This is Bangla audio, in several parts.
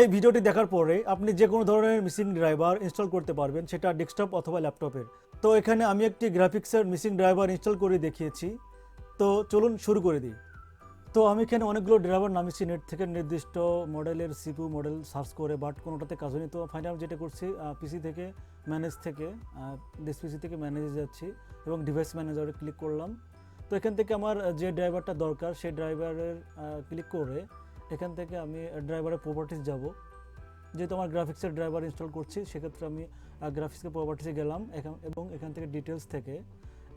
এই ভিডিওটি দেখার পরে আপনি যে কোনো ধরনের মিসিং ড্রাইভার ইনস্টল করতে পারবেন, সেটা ডেস্কটপ অথবা ল্যাপটপের। তো এখানে আমি একটি গ্রাফিক্সের মিসিং ড্রাইভার ইনস্টল করে দেখিয়েছি। তো চলুন শুরু করে দিই। তো আমি এখানে অনেকগুলো ড্রাইভার নামিয়েছি নেট থেকে, নির্দিষ্ট মডেলের সিপিইউ মডেল সার্চ করে, বাট কোনোটাতে কাজ হয়নি। তো ফাইনাল যেটা করছি, পিসি থেকে ম্যানেজ থেকে দিস পিসি থেকে ম্যানেজে যাচ্ছি এবং ডিভাইস ম্যানেজারে ক্লিক করলাম। তো এখান থেকে আমার যে ড্রাইভারটা দরকার সেই ড্রাইভারের ক্লিক করে এখান থেকে আমি ড্রাইভারের প্রপার্টিস যাব। যেহেতু আমার গ্রাফিক্সের ড্রাইভার ইনস্টল করছি, সেক্ষেত্রে আমি গ্রাফিক্সের প্রপার্টিসে গেলাম এবং এখান থেকে ডিটেলস থেকে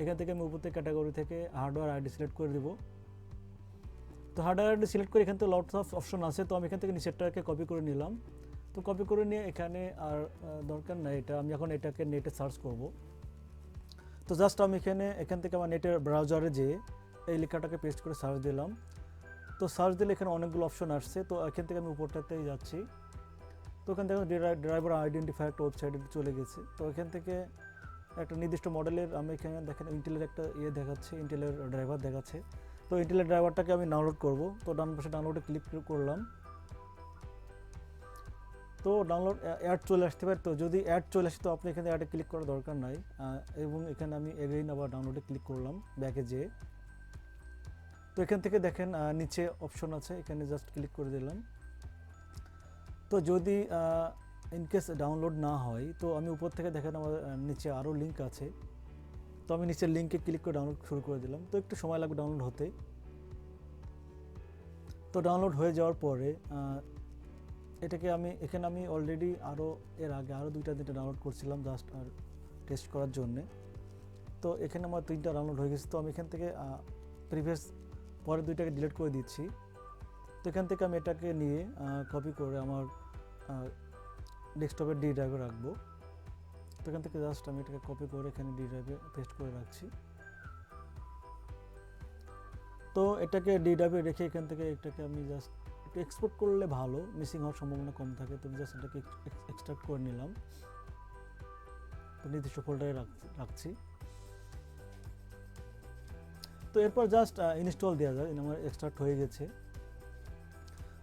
এখান থেকে আমি উপর থেকে ক্যাটাগরি থেকে হার্ডওয়্যার আইডি সিলেক্ট করে দেবো। তো হার্ডওয়্যার আইডি সিলেক্ট করে এখান থেকে লটস অফ অপশন আছে, তো আমি এখান থেকে নিচেরটাকে কপি করে নিলাম। তো কপি করে নিয়ে এখানে আর দরকার নাই এটা, আমি এখন এটাকে নেটে সার্চ করব। তো জাস্ট আমি এখান থেকে আমার নেটের ব্রাউজারে যেয়ে এই লেখাটাকে পেস্ট করে সার্চ দিলাম। তো সার্চ দিলে এখানে অনেকগুলো অপশন আসছে, তো এখান থেকে আমি উপরটাতেই যাচ্ছি। তো ওখান থেকে ড্রাইভার আইডেন্টিফায়ার একটা ওয়েবসাইটে চলে গেছে। তো এখান থেকে একটা নির্দিষ্ট মডেলের আমি এখানে দেখেন ইন্টেলের একটা দেখাচ্ছে, ইন্টেলের ড্রাইভার দেখাচ্ছে। তো ইন্টেলের ড্রাইভারটাকে আমি ডাউনলোড করব। তো ডান পাশে ডাউনলোডে ক্লিক করলাম। তো ডাউনলোড অ্যাড চলে আসতে পারে। তো যদি অ্যাড চলে আসে তো আপনি এখানে অ্যাডে ক্লিক করার দরকার নাই, এবং এখানে আমি এগেইন আবার ডাউনলোডে ক্লিক করলাম ব্যাকে যেয়ে। তো এখান থেকে দেখেন নিচে অপশন আছে, এখানে জাস্ট ক্লিক করে দিলাম। তো যদি ইনকেস ডাউনলোড না হয় তো আমি উপর থেকে দেখেন আমার নিচে আরও লিঙ্ক আছে, তো আমি নিচের লিঙ্কে ক্লিক করে ডাউনলোড শুরু করে দিলাম। তো একটু সময় লাগবে ডাউনলোড হতে। তো ডাউনলোড হয়ে যাওয়ার পরে এটাকে এখানে আমি অলরেডি এর আগে আরও 2-3টা ডাউনলোড করছিলাম জাস্ট আর টেস্ট করার জন্যে। তো এখানে আমার 3টা ডাউনলোড হয়ে গেছে। তো আমি এখান থেকে প্রিভিয়াস পরের 2টাকে ডিলিট করে দিচ্ছি। তো এখান থেকে আমি এটাকে নিয়ে কপি করে আমার ডেস্কটপের ডি ড্রাইভে রাখবো। তো এখান থেকে জাস্ট আমি এটাকে কপি করে এখানে ডি ড্রাইভে পেস্ট করে রাখছি। তো এটাকে ডি ড্রাইভে রেখে এখান থেকে এটাকে আমি জাস্ট একটু এক্সপোর্ট করলে ভালো, মিসিং হওয়ার সম্ভাবনা কম থাকে। তো জাস্ট এটাকে এক্সট্রাক্ট করে নিলাম। তো নির্দিষ্ট ফোল্ডারে রাখছি। তো এরপর জাস্ট ইনস্টল দেওয়া যায়, আমার এক্সট্রাক্ট হয়ে গেছে।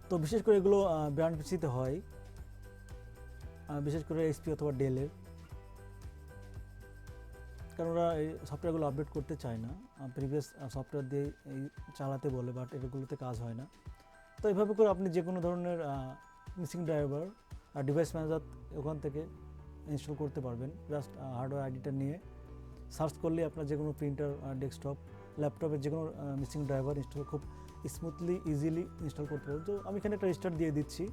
তো বিশেষ করে এগুলো ব্র্যান্ড পিসিতে হয়, বিশেষ করে এইচপি অথবা ডেলের, কারণ ওরা এই সফটওয়্যারগুলো আপডেট করতে চায় না, প্রিভিয়াস সফটওয়্যার দিয়ে এই চালাতে বলে, বাট এগুলোতে কাজ হয় না। তো এইভাবে করে আপনি যে কোনো ধরনের মিসিং ড্রাইভার আর ডিভাইস ম্যানেজার ওখান থেকে ইনস্টল করতে পারবেন। জাস্ট হার্ডওয়্যার আইডিটা নিয়ে সার্চ করলে আপনার যে কোনো প্রিন্টার, ডেস্কটপ, ল্যাপটপের যে কোনো মিসিং ড্রাইভার ইনস্টল খুব স্মুথলি ইজিলি ইনস্টল করতে পারবেন। তো আমি এখানে একটা রিস্টার্ট দিয়ে দিচ্ছি।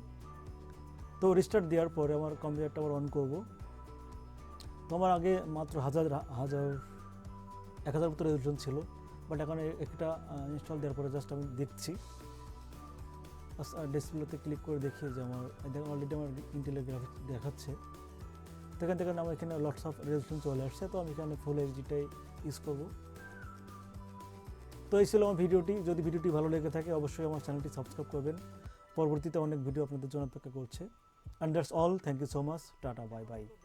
তো রিস্টার্ট দেওয়ার পরে আমার কম্পিউটারটা আবার অন করব। তো আমার আগে মাত্র 1000 মতো রেজলিউশন ছিল, বাট এখন একটা ইনস্টল দেওয়ার পরে জাস্ট আমি দেখছি, ডিসপ্লেতে ক্লিক করে দেখি যে আমার অলরেডি আমার ইন্টেলের গ্রাফিক্স দেখাচ্ছে। তো এখান থেকে আমার এখানে লটস অফ রেজলিউশন চলে আসছে। তো আমি এখানে ফুল এইচডিটাই ইউজ করব। তো এই ছিল আমার ভিডিওটি। যদি ভিডিওটি ভালো লেগে থাকে অবশ্যই আমার চ্যানেলটি সাবস্ক্রাইব করবেন। পরবর্তীতে অনেক ভিডিও আপনাদের জন্য অপেক্ষা করছে। And that's all. Thank you so much. Tata. Bye bye.